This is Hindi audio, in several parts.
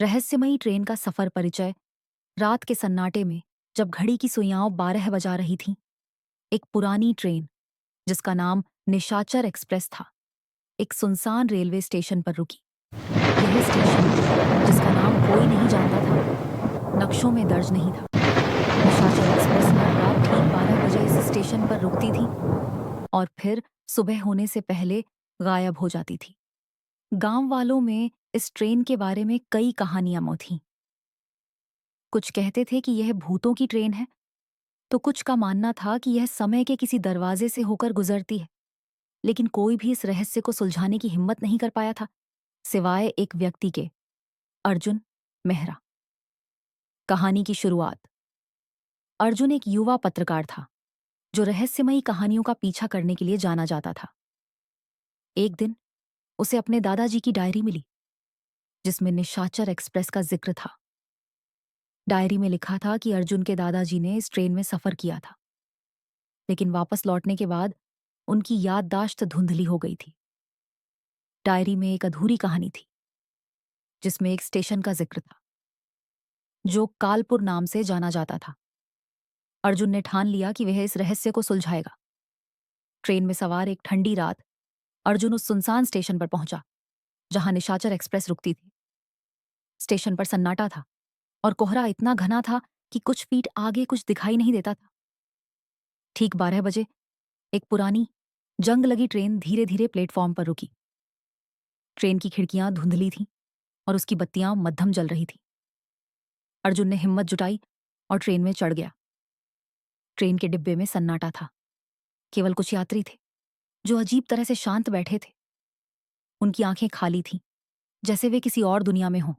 रहस्यमयी ट्रेन का सफर परिचय। रात के सन्नाटे में जब घड़ी की सुइयां 12 बजा रही थीं, एक पुरानी ट्रेन जिसका नाम निशाचर एक्सप्रेस था, एक सुनसान रेलवे स्टेशन पर रुकी। यह स्टेशन, जिसका नाम कोई नहीं जानता था, नक्शों में दर्ज नहीं था। निशाचर एक्सप्रेस हर रात ठीक 12 बजे इस स्टेशन पर रुकती थी और फिर सुबह होने से पहले गायब हो जाती थी। गांव वालों में इस ट्रेन के बारे में कई कहानियां थीं। कुछ कहते थे कि यह भूतों की ट्रेन है, तो कुछ का मानना था कि यह समय के किसी दरवाजे से होकर गुजरती है। लेकिन कोई भी इस रहस्य को सुलझाने की हिम्मत नहीं कर पाया था, सिवाय एक व्यक्ति के, अर्जुन मेहरा। कहानी की शुरुआत। अर्जुन एक युवा पत्रकार था जो रहस्यमयी कहानियों का पीछा करने के लिए जाना जाता था। एक दिन उसे अपने दादाजी की डायरी मिली, जिसमें निशाचर एक्सप्रेस का जिक्र था। डायरी में लिखा था कि अर्जुन के दादाजी ने इस ट्रेन में सफर किया था, लेकिन वापस लौटने के बाद उनकी याददाश्त धुंधली हो गई थी। डायरी में एक अधूरी कहानी थी, जिसमें एक स्टेशन का जिक्र था जो कालपुर नाम से जाना जाता था। अर्जुन ने ठान लिया कि वह इस रहस्य को सुलझाएगा। ट्रेन में सवार एक ठंडी रात अर्जुन उस सुनसान स्टेशन पर पहुंचा जहां निशाचर एक्सप्रेस रुकती थी। स्टेशन पर सन्नाटा था और कोहरा इतना घना था कि कुछ फीट आगे कुछ दिखाई नहीं देता था। ठीक 12 बजे एक पुरानी जंग लगी ट्रेन धीरे धीरे प्लेटफॉर्म पर रुकी। ट्रेन की खिड़कियां धुंधली थीं और उसकी बत्तियां मद्धम जल रही थीं। अर्जुन ने हिम्मत जुटाई और ट्रेन में चढ़ गया। ट्रेन के डिब्बे में सन्नाटा था। केवल कुछ यात्री थे जो अजीब तरह से शांत बैठे थे। उनकी आंखें खाली थीं, जैसे वे किसी और दुनिया में हों।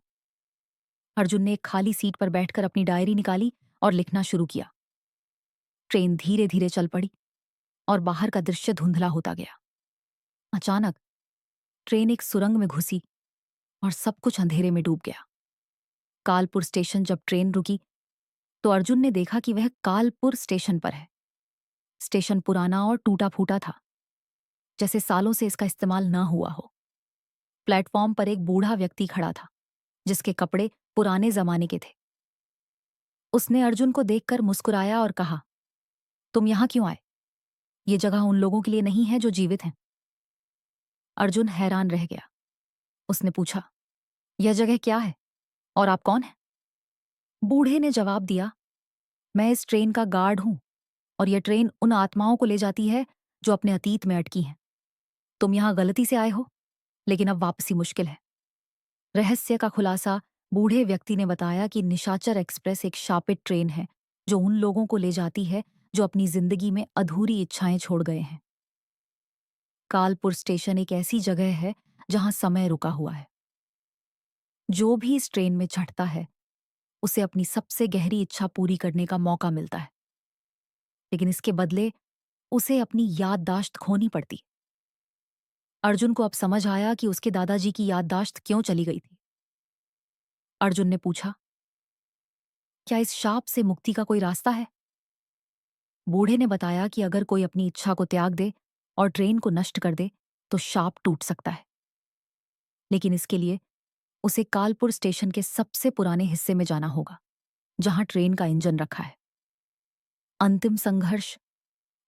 अर्जुन ने एक खाली सीट पर बैठकर अपनी डायरी निकाली और लिखना शुरू किया। ट्रेन धीरे धीरे चल पड़ी और बाहर का दृश्य धुंधला होता गया। अचानक ट्रेन एक सुरंग में घुसी और सब कुछ अंधेरे में डूब गया। कालपुर स्टेशन जब ट्रेन रुकी तो अर्जुन ने देखा कि वह कालपुर स्टेशन पर है। स्टेशन पुराना और टूटा फूटा था, जैसे सालों से इसका इस्तेमाल न हुआ हो। प्लेटफॉर्म पर एक बूढ़ा व्यक्ति खड़ा था, जिसके कपड़े पुराने जमाने के थे। उसने अर्जुन को देखकर मुस्कुराया और कहा, तुम यहां क्यों आए? ये जगह उन लोगों के लिए नहीं है जो जीवित हैं। अर्जुन हैरान रह गया। उसने पूछा, यह जगह क्या है और आप कौन हैं? बूढ़े ने जवाब दिया, मैं इस ट्रेन का गार्ड हूं और यह ट्रेन उन आत्माओं को ले जाती है जो अपने अतीत में अटकी हैं। तुम यहां गलती से आए हो, लेकिन अब वापसी मुश्किल है। रहस्य का खुलासा। बूढ़े व्यक्ति ने बताया कि निशाचर एक्सप्रेस एक शापित ट्रेन है जो उन लोगों को ले जाती है जो अपनी जिंदगी में अधूरी इच्छाएं छोड़ गए हैं। कालपुर स्टेशन एक ऐसी जगह है जहां समय रुका हुआ है। जो भी इस ट्रेन में चढ़ता है उसे अपनी सबसे गहरी इच्छा पूरी करने का मौका मिलता है, लेकिन इसके बदले उसे अपनी याददाश्त खोनी पड़ती। अर्जुन को अब समझ आया कि उसके दादाजी की याददाश्त क्यों चली गई थी। अर्जुन ने पूछा, क्या इस शाप से मुक्ति का कोई रास्ता है? बूढ़े ने बताया कि अगर कोई अपनी इच्छा को त्याग दे और ट्रेन को नष्ट कर दे तो शाप टूट सकता है, लेकिन इसके लिए उसे कालपुर स्टेशन के सबसे पुराने हिस्से में जाना होगा, जहां ट्रेन का इंजन रखा है। अंतिम संघर्ष।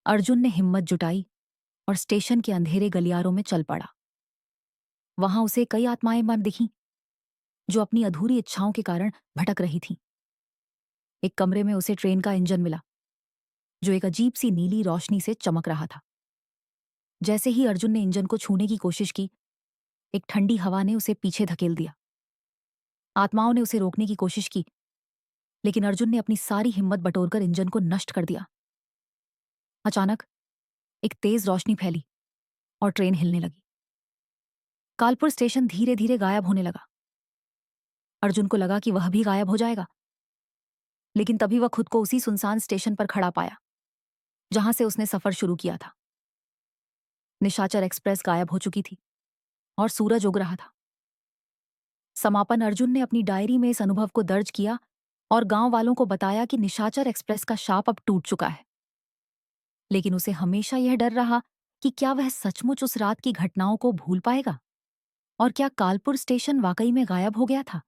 अर्जुन ने हिम्मत जुटाई और स्टेशन के अंधेरे गलियारों में चल पड़ा। वहां उसे कई आत्माएं मर दिखीं, जो अपनी अधूरी इच्छाओं के कारण भटक रही थीं। एक कमरे में उसे ट्रेन का इंजन मिला, जो एक अजीब सी नीली रोशनी से चमक रहा था। जैसे ही अर्जुन ने इंजन को छूने की कोशिश की, एक ठंडी हवा ने उसे पीछे धकेल दिया। आत्माओं ने उसे रोकने की कोशिश की, लेकिन अर्जुन ने अपनी सारी हिम्मत बटोरकर इंजन को नष्ट कर दिया। अचानक एक तेज रोशनी फैली और ट्रेन हिलने लगी। कालपुर स्टेशन धीरे धीरे गायब होने लगा। अर्जुन को लगा कि वह भी गायब हो जाएगा, लेकिन तभी वह खुद को उसी सुनसान स्टेशन पर खड़ा पाया जहां से उसने सफर शुरू किया था। निशाचर एक्सप्रेस गायब हो चुकी थी और सूरज उग रहा था। समापन। अर्जुन ने अपनी डायरी में इस अनुभव को दर्ज किया और गांव वालों को बताया कि निशाचर एक्सप्रेस का शाप अब टूट चुका है। लेकिन उसे हमेशा यह डर रहा कि क्या वह सचमुच उस रात की घटनाओं को भूल पाएगा और क्या कालपुर स्टेशन वाकई में गायब हो गया था।